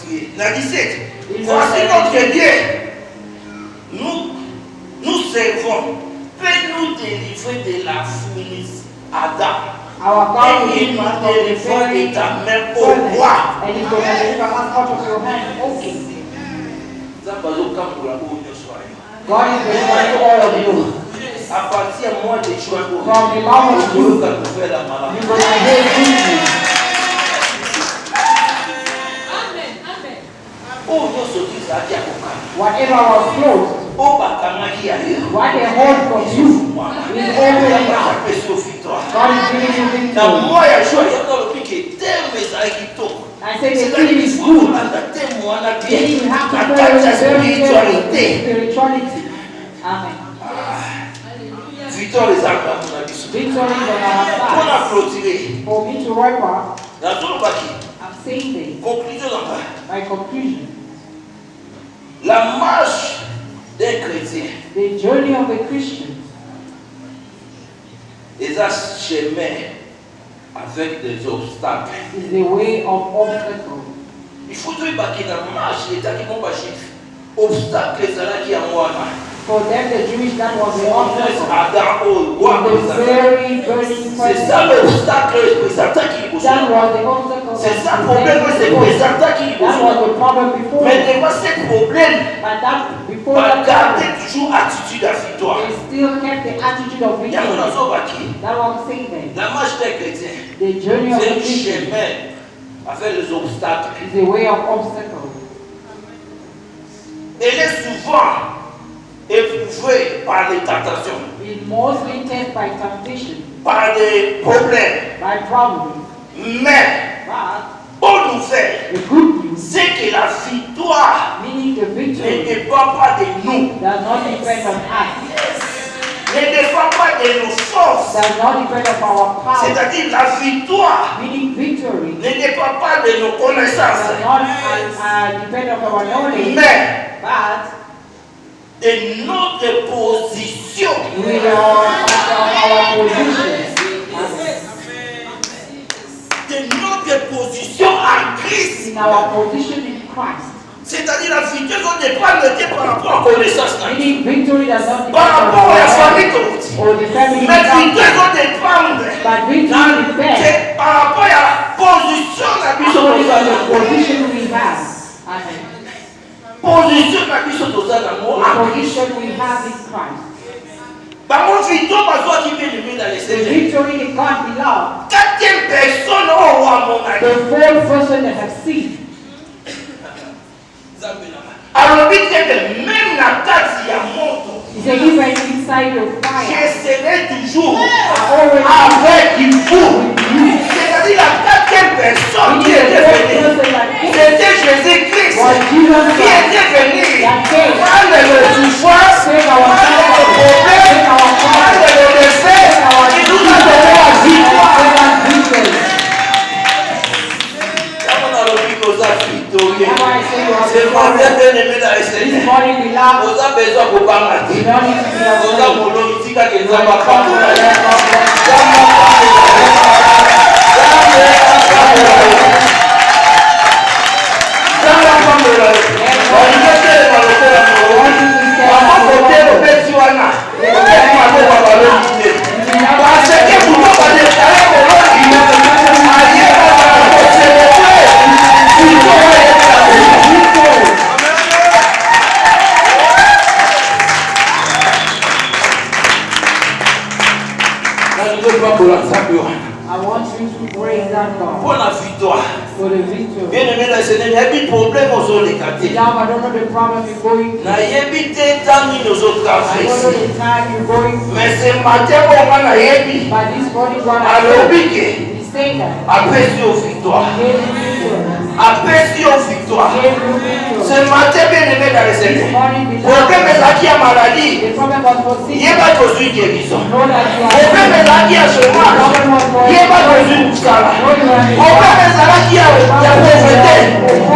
you. La 17. Voici notre Dieu. Nous servons. Peut nous délivrer de la fournaise Adam. Our God will Et give nous us from the délivrer very de ta main au roi. and He's going to deliver us out of your hand. Okay. Ça va au camp pour la bonne soirée. God is delivering all of you. À partir de moi de choix pour From the mouth of vous you, quand vous faites la maladie. you're going to hear goodness. Oh, nous sommes ça qui a coca. Whatever was closed, Oh, bakama qui a eu. what they hold from you is open now. Ça fait sur victoire. God is giving you Na victory. moya choix il y a dans le piqué terme ça qui toque. I say the thing is good. Then you have to follow the very careful spirituality. Amen. Victoire les armes à mon avis. Victory is on our On side. a clôturé. For me to wrap up, Dans tout le paquet. I'm saying this. Conclusion en bas. My conclusion. La marche d'un chrétien The journey of a Christian est un chemin avec des obstacles. is the way of obstacles. Il faut trouver que la marche est qui vont pas chiffre. obstacle ezalaki yango wana. For them, the Jewish land was the obstacle. C'est ça l'obstacle qui vous That was the obstacle. C'est ça le problème qui vous That was the problem before. Mais devant ce problème, But that before va that garder toujours attitude à victoire. they still kept the attitude of victory. That was saying La marche des chrétiens, the journey of c'est the un Christian chemin avec les obstacles. is a way of obstacles. Elle est souvent éprouvée par les tentations, It mostly tested by temptation, par des problèmes. by problems. Mais, But bonne nouvelle, the good news, c'est que la victoire meaning the ne victory, dépend pas de nous, does not depend on us, ne dépend pas de nos forces. does not depend on our power, C'est-à-dire la victoire meaning victory, ne depend pas de nos connaissances, does not depend on our knowledge, mais but de notre position. with our position. De notre position en Christ. In our position in Christ. C'est-à-dire la victoire ne dépend pas par rapport à la connaissance. Meaning victory does not depend Par on rapport à la our famille or the family mais background. victoire dépend But victory depends par rapport à la position de la on the mission. position we have. Amen. Position de la mission dans The position we have in Christ. Par mon victoire, ma joie qui vient de lui dans les The Seigneurs. victory in God belongs. Quatrième personne au roi mon ami. The fourth person that have seen. Alors, il dit que même la carte, il y a moto. He said, even inside the Je fire, serai toujours always avec vous. C'est-à-dire la quatrième personne qui était venue, c'était Jésus-Christ qui était venu prendre le pouvoir, prendre le problème, prendre le décès, et nous a donné la victoire. C'est mon bien-aimé dans les Seigneurs. Vous avez besoin de combattre. Vous avez besoin de politique qui est I want you to praise that God pour la victoire. for the victory. Bien aimé dans le Seigneur, il y a des problèmes aux autres quartiers. Now, I don't know the problem you're going through. Na yebi te tangi nos autres I don't know quartiers. the time you're going through. Mais ce matin, on a yebi. But this morning, God À l'obique, is saying that après sur victoire. He gave you victory. Après sur victoire. He gave you victory. Ce matin, bien aimé dans le This Seigneur. morning, Problème beloved, est là qui a maladie. the problem was for Il sickness. y a pas besoin de guérison. Know that you Problème est are là qui a chômage. Il y a pas besoin de salaire. Problème est là qui a pauvreté.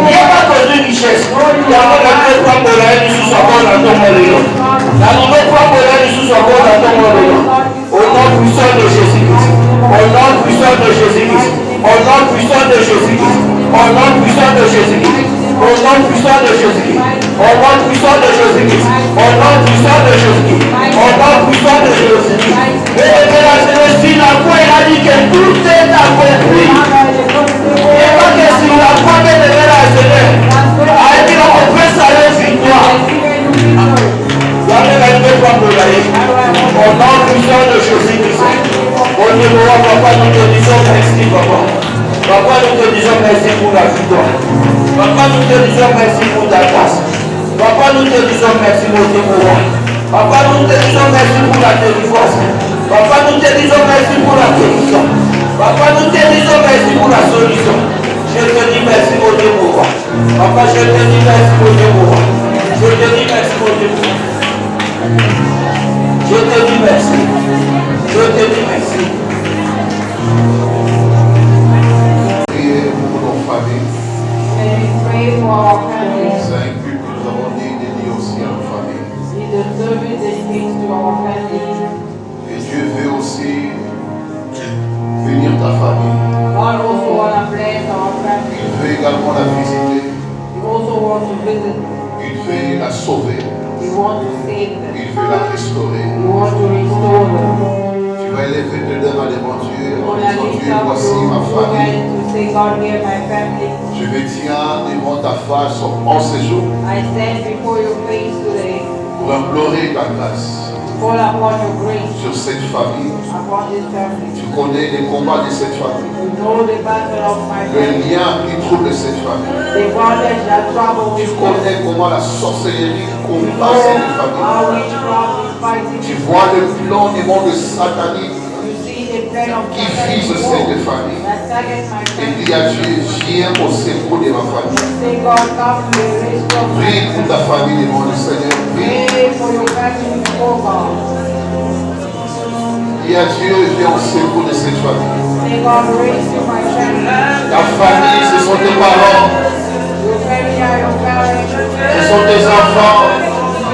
Il y a pas besoin de richesse. Il y a pas de quoi pour la haine sous son corps dans ton monde. La nouvelle quoi pour la haine sous son corps dans ton monde. Au nom puissant de Jésus-Christ. Au nom puissant de Jésus-Christ. Au nom puissant de Jésus-Christ. Au nom puissant de Jésus-Christ. Au nom puissant de Jésus-Christ. Au nom puissant de Jésus-Christ. Au nom puissant de Jésus-Christ. Au nom puissant de Jésus-Christ. Et la Célestine, la foi, il a dit que tout est accompli. Et pas que sur la foi de la Seigneur. A dit qu'on peut saluer victoire. Au nom puissant de Jésus-Christ. Au niveau de papa, nous te disons merci, papa. Papa, nous te disons merci pour la victoire. Papa, nous te disons merci pour ta grâce. Papa, nous te disons merci pour tes pouvoirs. Papa, nous te disons merci pour la délivrance. Papa, nous te disons merci pour la guérison. Papa, nous te disons merci pour la solution. Je te dis merci pour tes pouvoirs. Papa, je te dis merci pour tes pouvoirs. Je te dis merci pour tes pouvoirs. Je te dis merci. Je te dis merci. Priez pour nos familles. May we pray for our families. C'est un but que nous avons dédié aussi à nos familles. See the service that speaks to our families. Et Dieu veut aussi bénir ta famille. God also want to bless our families. Il veut également la visiter. He also wants to visit. Il veut la sauver. You want to save them. Il veut la restaurer. You want to restore them. Tu vas élever tes mains devant Dieu en When I disant, lift Dieu, up voici your ma famille. hand to say, God, hear my family. Je me tiens devant ta face en ce jour I stand before your face today. pour implorer ta grâce Call upon your grace sur cette famille. upon this family. Tu connais les combats de cette famille, You know the battle of my le family. lien qui trouble cette famille. The bondage that trouble Tu this family. connais comment la sorcellerie You combat cette know famille. how witchcraft is fighting. Tu vois le plan du monde satanique You see the plan of qui Satan vise cette famille. that targets my Et family. dis à Dieu, viens au secours de ma famille. Say, God, come to the rescue of my Prie pour ta famille devant le Seigneur. Prie. Pray for your family before God. Dis à Dieu, viens au secours de cette famille. Say, God, rescue my family. Ta famille, ce sont tes parents, Your family are your parents. ce sont tes enfants.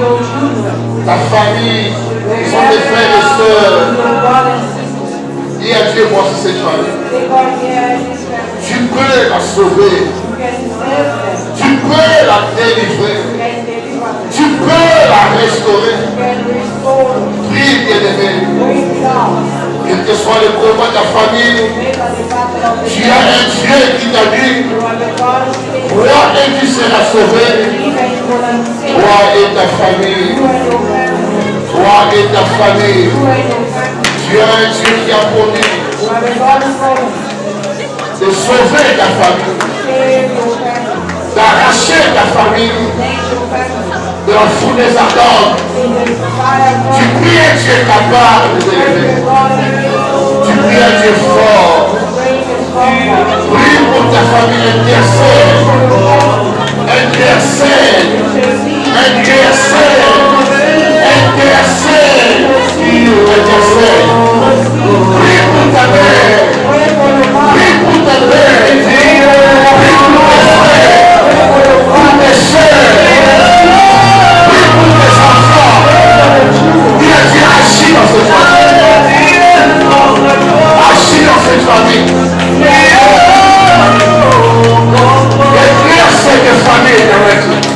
Your children. Ta famille, ce sont tes frères et sœurs. Your brothers and sisters. Dis à Dieu, voici cette famille. Say, God, hear this family. Tu peux la sauver. You can save them. Tu peux la délivrer. You can deliver them. Tu peux la restaurer. You can restore them. Prie, bien-aimé. Bring it down. Quel que soit le combat de ta famille, Make us the battle of the tu as un Dieu qui t'a dit, You are the God who saves. toi et tu seras sauvé. Believe and you will save. Toi et ta famille. You and your family. Toi et ta famille. You and your family. Tu as un Dieu qui a promis You are the God who promised. de sauver ta famille, Save your family. d'arracher ta famille Thank your family. de la fournaise ardente. In the fire of Tu God. pries et tu es capable de t'élever. Tu pries et tu es fort. Prie pour ta famille, intercède. Intercède. Intercède. Intercède. Intercède. Prie pour ta mère. Prie pour ta mère. Prie pour tes frères. Pour tes sœurs. Prie pour tes enfants. Dis à Dieu, agis dans cette famille. Agis dans cette famille. Éclaire cette famille directement.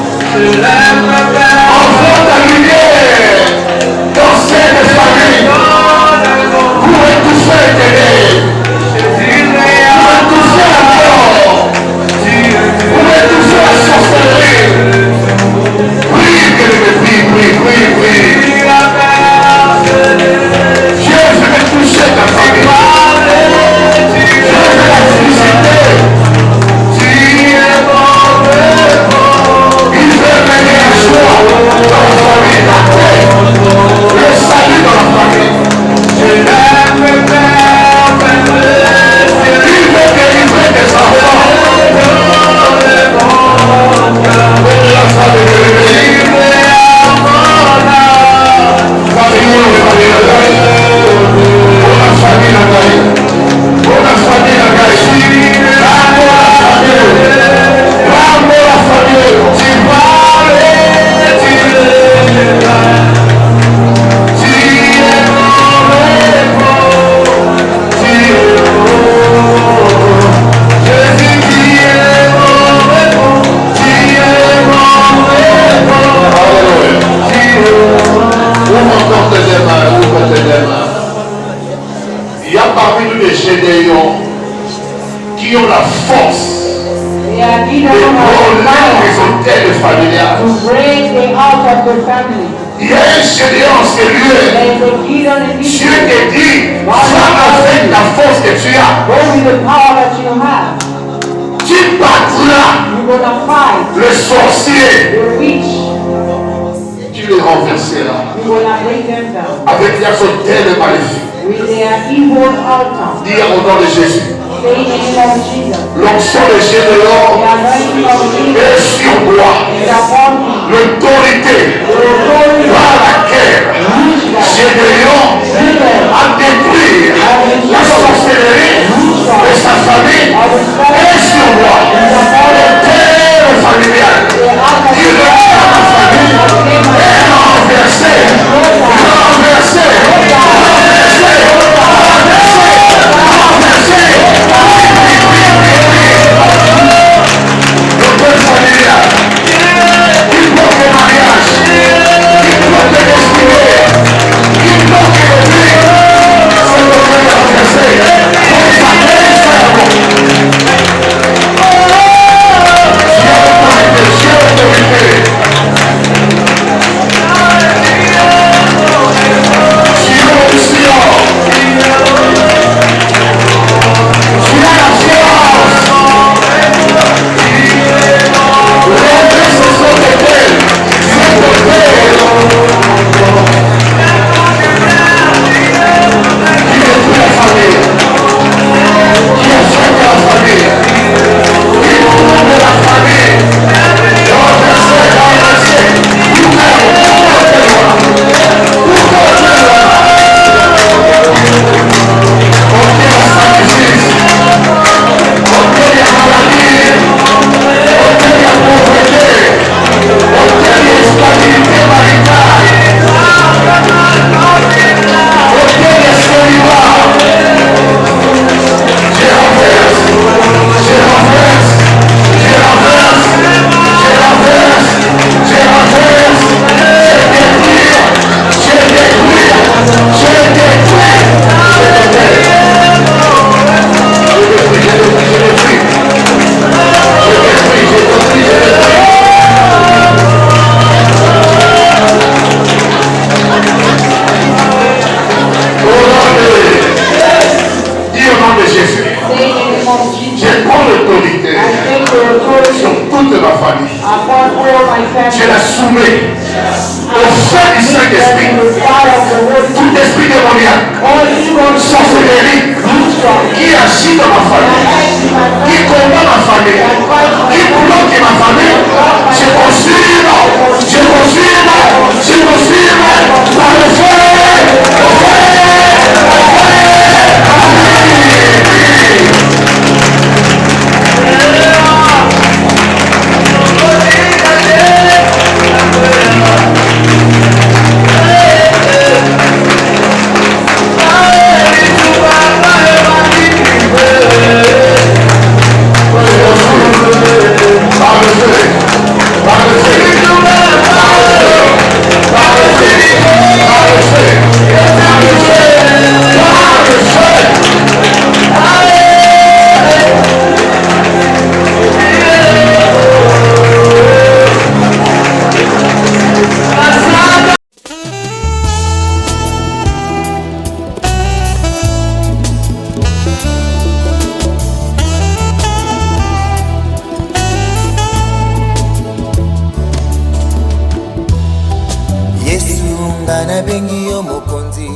Envoie ta lumière dans cette famille pour étouffer tes ténèbres, pour étouffer la mort, pour étouffer la sorcellerie. Prie, prie. Dieu veut toucher ta famille. Dieu veut la visiter. Il veut venir à soi dans la famille, la paix, le salut dans la famille. Il veut délivrer des enfants. La il y a parmi nous des généons qui ont la force They are de given voler power les hôtels familiales. to break the out of the family. Il y a un généant sérieux. There is a Gideon in this Dieu te dit, va avec la force que tu as. Go with the power that you have. Tu battras You're gonna fight le sorcier. the witch. Tu les renverseras You're gonna bring them down avec les hôtels maléfiques. with their evil altar. Dis au nom de Jésus. Say in the name of Jesus. L'onction de The généant anointing of Jesus est sur toi. is upon me. L'autorité The authority par laquelle Gédéon a détruit la sorcellerie de sa famille est sur moi. Le père familial, il regarde ma famille et renversé. Le père familial. Je la soumets au feu du Saint-Esprit. Tout esprit démoniaque, sorcellerie, qui agit dans ma famille, qui combat ma famille, qui bloque ma famille, je consume par le feu. Yesu ngana bengi yo mokonzi